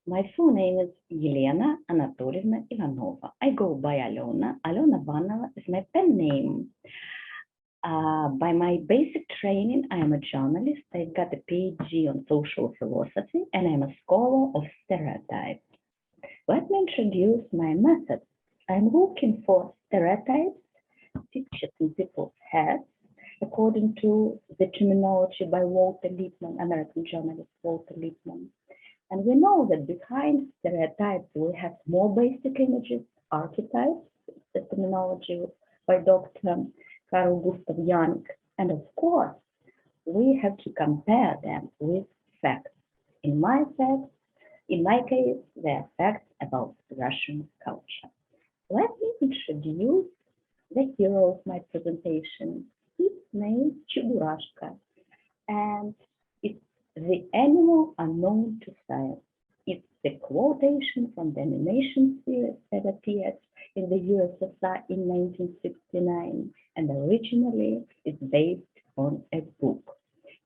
My full name is Elena Anatolievna Ivanova. I go by Aliona. Aliona Vanova is my pen name. By my basic training, I am a journalist. I got a PhD on social philosophy, and I am a scholar of stereotypes. Let me introduce my method. I'm looking for stereotypes pictured in people's heads, according to the terminology by Walter Lippmann, American journalist Walter Lippmann. And we know that behind stereotypes, we have more basic images, archetypes, the terminology by Dr. Carl Gustav Jung. And of course, we have to compare them with facts. In my case, they are facts about Russian culture. Let me introduce the hero of my presentation. His name is Cheburashka, and it's the animal unknown to science. It's the quotation from the animation series that appeared in the USSR in 1969, and originally it's based on a book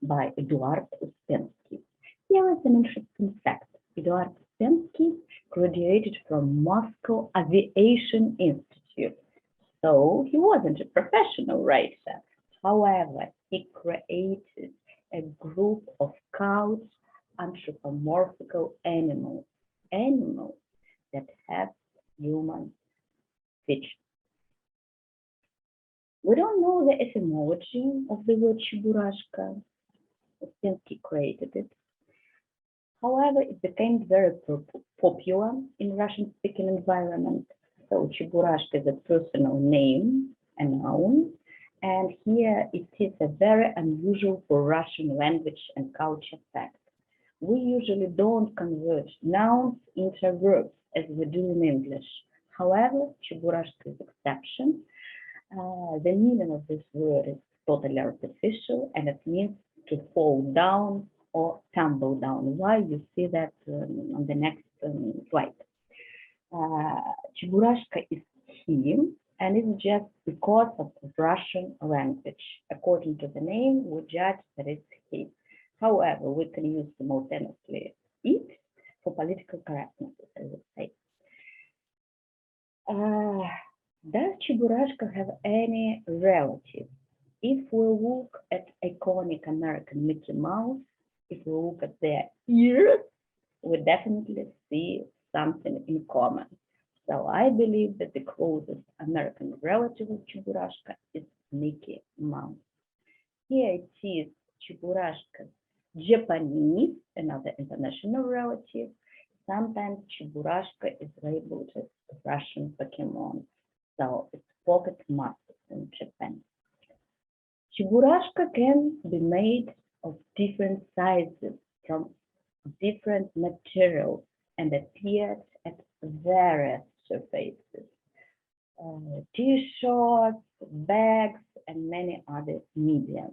by Eduard Uspensky. Here is an interesting fact. Eduard Uspensky graduated from Moscow Aviation Institute, so he wasn't a professional writer. However, he created a group of couch anthropomorphical animals that have human features. We don't know the etymology of the word Cheburashka. Uspensky created it. However, it became very popular in Russian-speaking environment. So Cheburashka is a personal name, a noun, and here it is a very unusual for Russian language and culture fact. We usually don't convert nouns into verbs as we do in English. However, Cheburashka is exception. The meaning of this word is totally artificial, and it means to fall down or tumble down. Why? You see that on the next slide. Cheburashka is he, and it's just because of Russian language. According to the name, we judge that it's he. However, we can use simultaneously it for political correctness, as I would say. Does Cheburashka have any relatives? If we look at iconic American Mickey Mouse, if we look at their ears, we definitely see something in common. So I believe that the closest American relative of Cheburashka is Mickey Mouse. Here it is Cheburashka's Japanese, another international relative. Sometimes Cheburashka is labeled as Russian Pokemon. So it's pocket mascot in Japan. Cheburashka can be made of different sizes from different materials and appeared at various surfaces. T-shirts, bags, and many other media.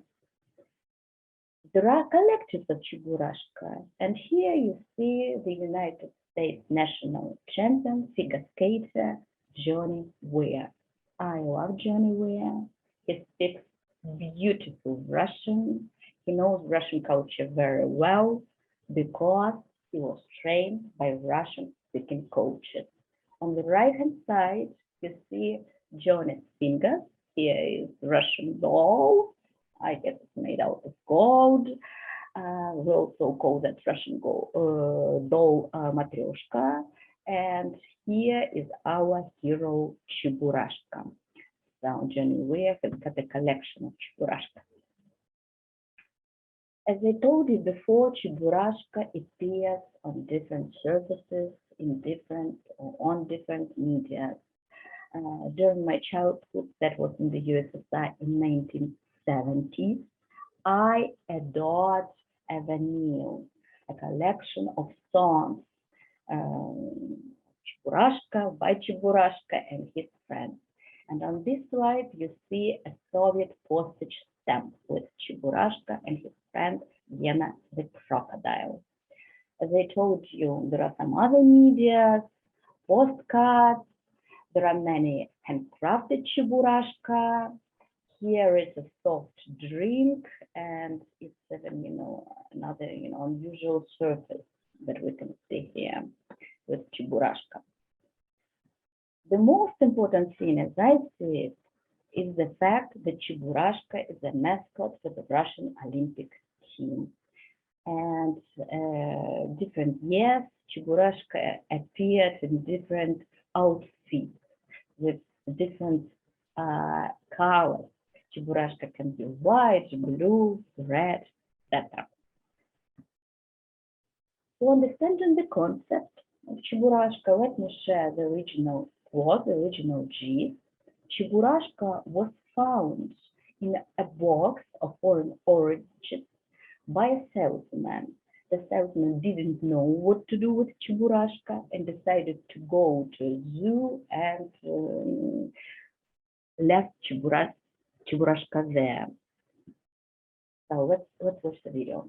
There are collectives of Cheburashka, and here you see the United States national champion figure skater Johnny Weir. I love Johnny Weir. He speaks beautiful Russian. He knows Russian culture very well because he was trained by Russian-speaking coaches. On the right-hand side, you see Johnny's fingers. Here is Russian doll. I guess it's made out of gold. We also call that Russian doll Matryoshka. And here is our hero Cheburashka. So Johnny Weir has got a collection of Cheburashka. As I told you before, Cheburashka appears on different surfaces, on different media. During my childhood, that was in the USSR in 1970s, I adored a vinyl, a collection of songs, Cheburashka, by Cheburashka and his friends. And on this slide, you see a Soviet postage stamp with Cheburashka and his friend Yena the crocodile. As I told you, there are some other media, postcards, there are many handcrafted Cheburashka. Here is a soft drink, and it's even, another, unusual surface that we can see here. Cheburashka. The most important thing, as I see it, is the fact that Cheburashka is a mascot for the Russian Olympic team. And different years, Cheburashka appeared in different outfits with different colors. Cheburashka can be white, blue, red, etc. To understanding the concept of Cheburashka, let me share the original quote, the original gist. Cheburashka was found in a box of foreign origin by a salesman. The salesman didn't know what to do with Cheburashka and decided to go to a zoo and left Cheburashka there. So let's watch the video.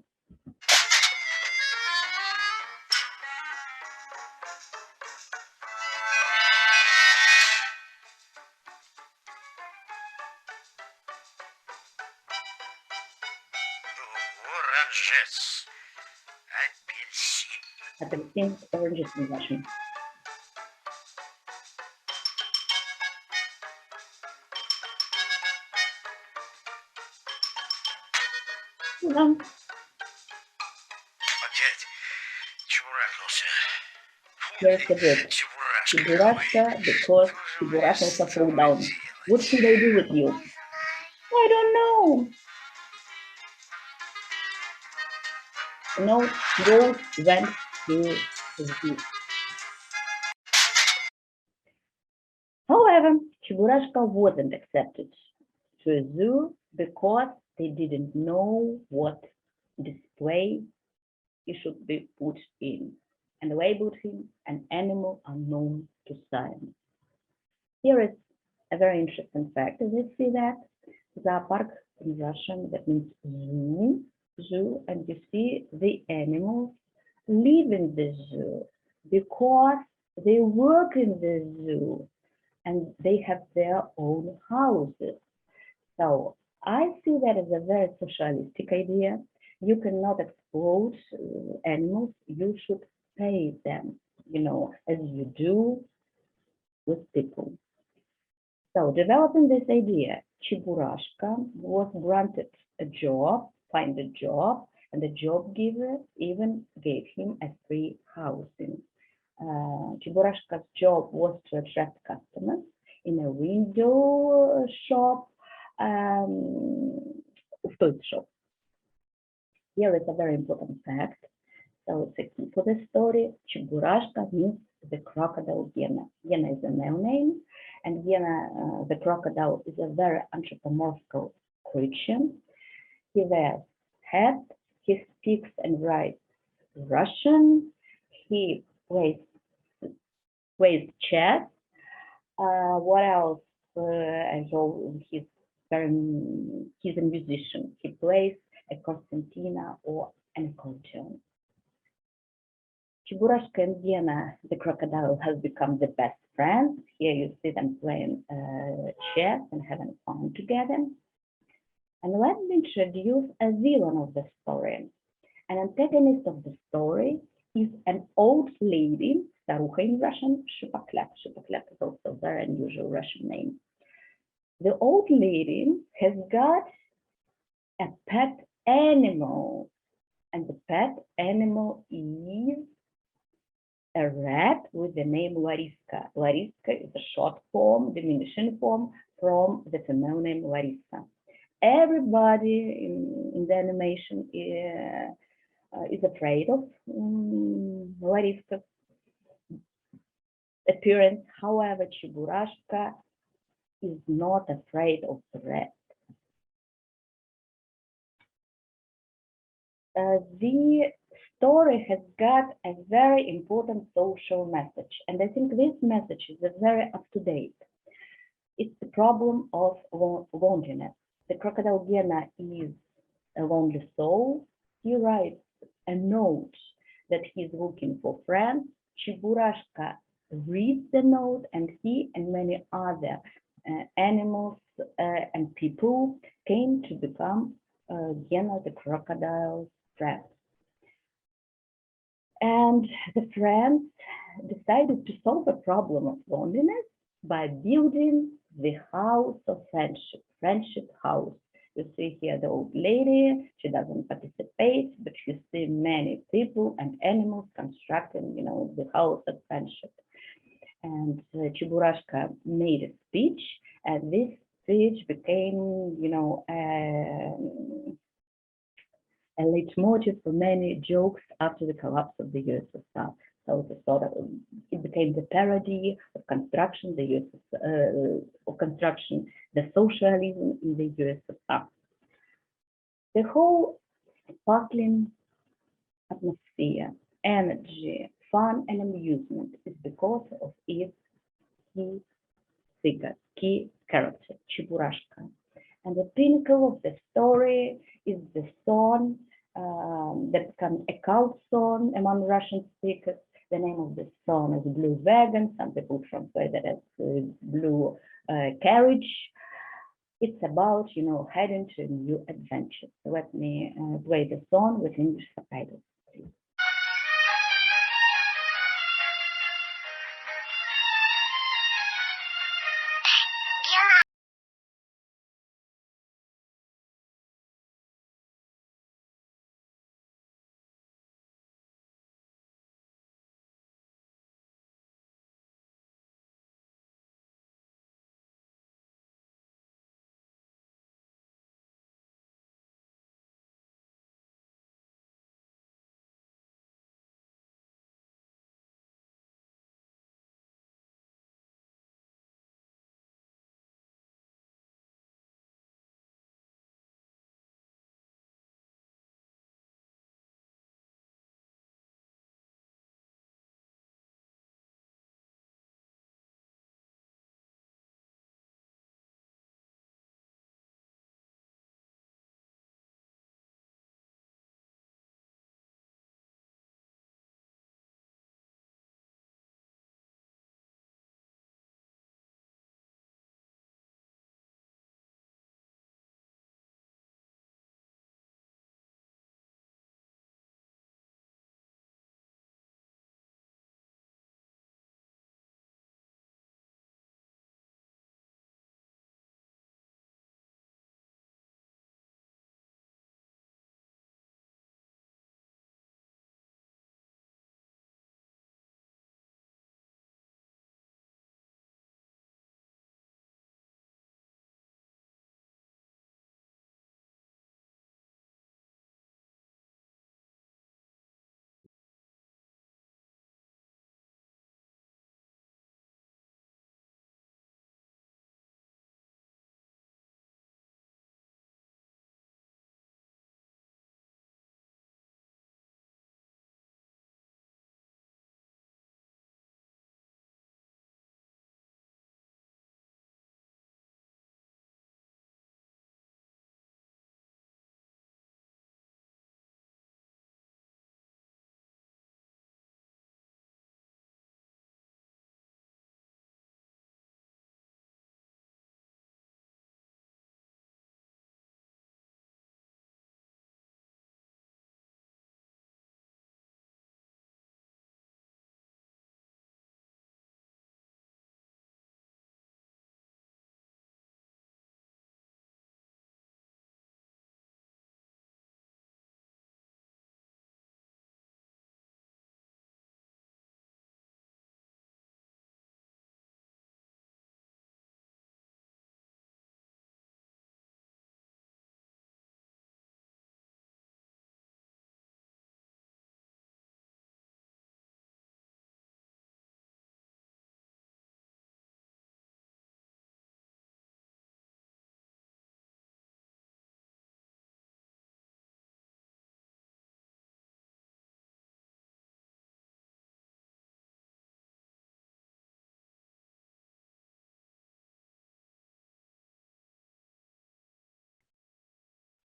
Oranges. Апельсин. Apельсин, oranges in Russian. Да. Опять чебурашился. Here's the bit. Cheburashka, because Cheburashka fall down. What should I do with you? I don't know. No, both went to the zoo. However, Cheburashka wasn't accepted to a zoo because they didn't know what display he should be put in, and labeled him an animal unknown to science. Here is a very interesting fact. As you see that zoopark in Russian, that means zoo, and you see the animals live in the zoo because they work in the zoo and they have their own houses. So I see that as a very socialistic idea. You cannot exploit animals, you should pay them, as you do with people. So developing this idea, Cheburashka was granted a job, find a job, and the job giver even gave him a free housing. Cheburashka's job was to attract customers in a window shop, food shop. Here is a very important fact. So for the story, Cheburashka means the crocodile Gena. Gena is a male name, and Gena, the crocodile, is a very anthropomorphic creature. He wears hat, he speaks and writes Russian, he plays chess. What else? He's a musician. He plays a concertina or an accordion. Cheburashka and Gena, the crocodile, have become the best friends. Here you see them playing chess and having fun together. And let me introduce a villain of the story. An antagonist of the story is an old lady, Starucha in Russian, Shupaklak. Shupaklak is also a very unusual Russian name. The old lady has got a pet animal, and the pet animal is a rat with the name Lariska. Lariska is a short form, diminishing form from the female name Larissa. Everybody in the animation is afraid of Lariska's appearance. However, Cheburashka is not afraid of the rat. The story has got a very important social message, and I think this message is very up-to-date. It's the problem of loneliness. The crocodile Gena is a lonely soul. He writes a note that he's looking for friends. Cheburashka reads the note, and he and many other animals and people came to become Gena the crocodile's friends. And the friends decided to solve a problem of loneliness by building the house of friendship, friendship house. You see here the old lady, she doesn't participate, but you see many people and animals constructing, the house of friendship. And Cheburashka made a speech, and this speech became, a leitmotif for many jokes after the collapse of the USSR. So the sort of, it became the parody of construction, the socialism in the USSR. The whole sparkling atmosphere, energy, fun, and amusement is because of its key figure, key character, Cheburashka. And the pinnacle of the story is the song that becomes a cult song among Russian speakers. The name of the song is Blue Wagon. Some people translate it as Blue Carriage. It's about, heading to a new adventure. So let me play the song with English subtitles.